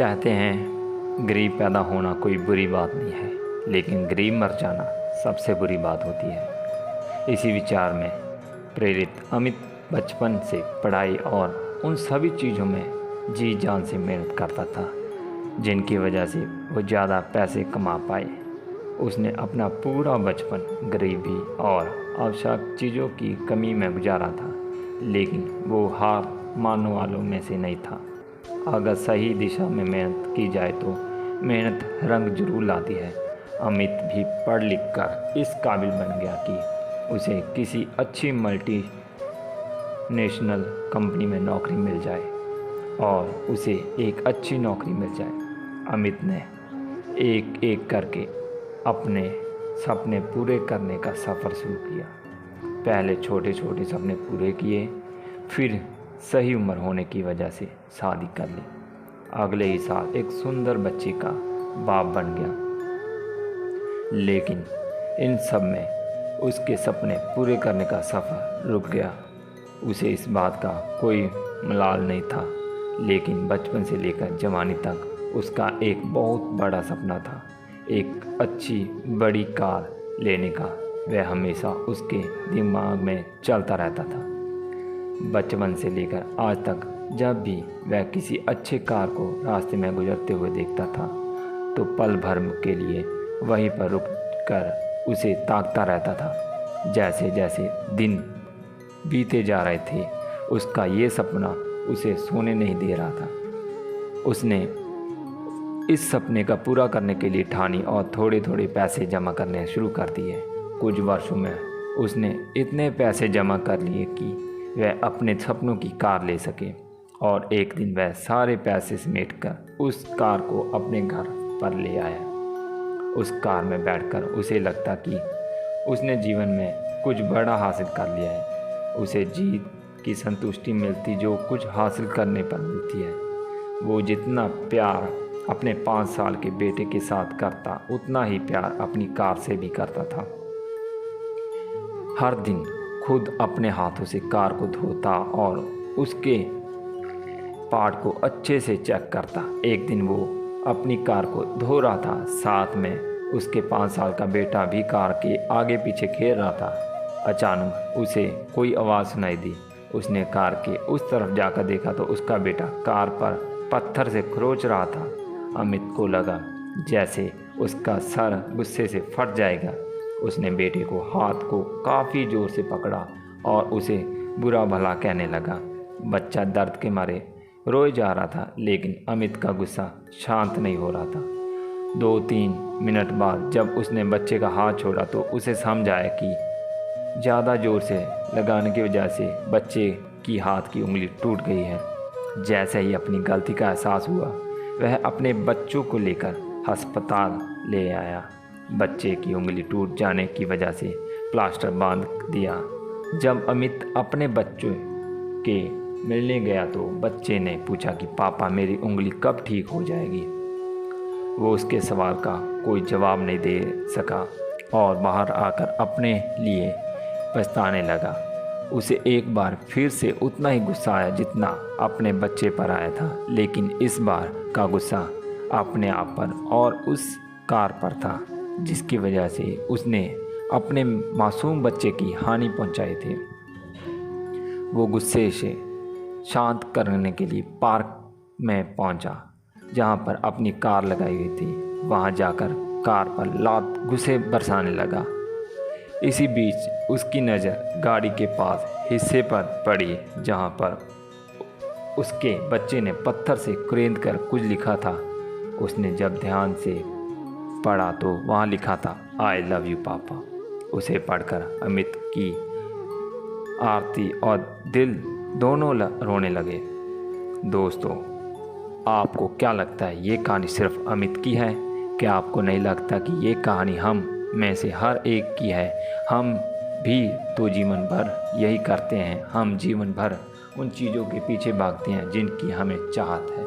कहते हैं गरीब पैदा होना कोई बुरी बात नहीं है, लेकिन गरीब मर जाना सबसे बुरी बात होती है। इसी विचार में प्रेरित अमित बचपन से पढ़ाई और उन सभी चीज़ों में जी जान से मेहनत करता था जिनकी वजह से वो ज़्यादा पैसे कमा पाए। उसने अपना पूरा बचपन गरीबी और आवश्यक चीज़ों की कमी में गुजारा था, लेकिन वो हार मानने वालों में से नहीं था। अगर सही दिशा में मेहनत की जाए तो मेहनत रंग जरूर लाती है। अमित भी पढ़ लिख कर इस काबिल बन गया कि उसे किसी अच्छी मल्टी नेशनल कंपनी में नौकरी मिल जाए और उसे एक अच्छी नौकरी मिल जाए। अमित ने एक एक करके अपने सपने पूरे करने का सफ़र शुरू किया। पहले छोटे छोटे सपने पूरे किए, फिर सही उम्र होने की वजह से शादी कर ली। अगले ही साल एक सुंदर बच्ची का बाप बन गया, लेकिन इन सब में उसके सपने पूरे करने का सफ़र रुक गया। उसे इस बात का कोई मलाल नहीं था, लेकिन बचपन से लेकर जवानी तक उसका एक बहुत बड़ा सपना था, एक अच्छी बड़ी कार लेने का। वह हमेशा उसके दिमाग में चलता रहता था। बचपन से लेकर आज तक जब भी वह किसी अच्छे कार को रास्ते में गुजरते हुए देखता था तो पल भर के लिए वहीं पर रुक कर उसे ताकता रहता था। जैसे जैसे दिन बीते जा रहे थे, उसका ये सपना उसे सोने नहीं दे रहा था। उसने इस सपने का पूरा करने के लिए ठानी और थोड़े थोड़े पैसे जमा करने शुरू कर दिए। कुछ वर्षों में उसने इतने पैसे जमा कर लिए कि वह अपने सपनों की कार ले सके, और एक दिन वह सारे पैसे समेटकर उस कार को अपने घर पर ले आया। उस कार में बैठकर उसे लगता कि उसने जीवन में कुछ बड़ा हासिल कर लिया है। उसे जीत की संतुष्टि मिलती जो कुछ हासिल करने पर मिलती है। वो जितना प्यार अपने 5 साल के बेटे के साथ करता, उतना ही प्यार अपनी कार से भी करता था। हर दिन खुद अपने हाथों से कार को धोता और उसके पार्ट को अच्छे से चेक करता। एक दिन वो अपनी कार को धो रहा था, साथ में उसके 5 साल का बेटा भी कार के आगे पीछे खेल रहा था। अचानक उसे कोई आवाज़ सुनाई दी। उसने कार के उस तरफ जाकर देखा तो उसका बेटा कार पर पत्थर से खरोच रहा था। अमित को लगा जैसे उसका सर गुस्से से फट जाएगा। उसने बेटे को हाथ को काफ़ी ज़ोर से पकड़ा और उसे बुरा भला कहने लगा। बच्चा दर्द के मारे रोए जा रहा था, लेकिन अमित का गुस्सा शांत नहीं हो रहा था। 2-3 मिनट बाद जब उसने बच्चे का हाथ छोड़ा तो उसे समझ आया कि ज़्यादा ज़ोर से लगाने की वजह से बच्चे की हाथ की उंगली टूट गई है। जैसे ही अपनी गलती का एहसास हुआ, वह अपने बच्चों को लेकर अस्पताल ले आया। बच्चे की उंगली टूट जाने की वजह से प्लास्टर बांध दिया। जब अमित अपने बच्चों के मिलने गया तो बच्चे ने पूछा कि पापा मेरी उंगली कब ठीक हो जाएगी। वो उसके सवाल का कोई जवाब नहीं दे सका और बाहर आकर अपने लिए पछताने लगा। उसे एक बार फिर से उतना ही गुस्सा आया जितना अपने बच्चे पर आया था, लेकिन इस बार का गुस्सा अपने आप पर और उस कार पर था जिसकी वजह से उसने अपने मासूम बच्चे की हानि पहुंचाई थी। वो गुस्से से शांत करने के लिए पार्क में पहुंचा जहां पर अपनी कार लगाई हुई थी। वहां जाकर कार पर लात गुस्से बरसाने लगा। इसी बीच उसकी नज़र गाड़ी के पास हिस्से पर पड़ी जहां पर उसके बच्चे ने पत्थर से कुरेद कर कुछ लिखा था। उसने जब ध्यान से पढ़ा तो वहाँ लिखा था आई लव यू पापा। उसे पढ़कर अमित की आरती और दिल दोनों रोने लगे। दोस्तों, आपको क्या लगता है ये कहानी सिर्फ अमित की है? क्या आपको नहीं लगता कि ये कहानी हम में से हर एक की है? हम भी तो जीवन भर यही करते हैं। हम जीवन भर उन चीज़ों के पीछे भागते हैं जिनकी हमें चाहत है।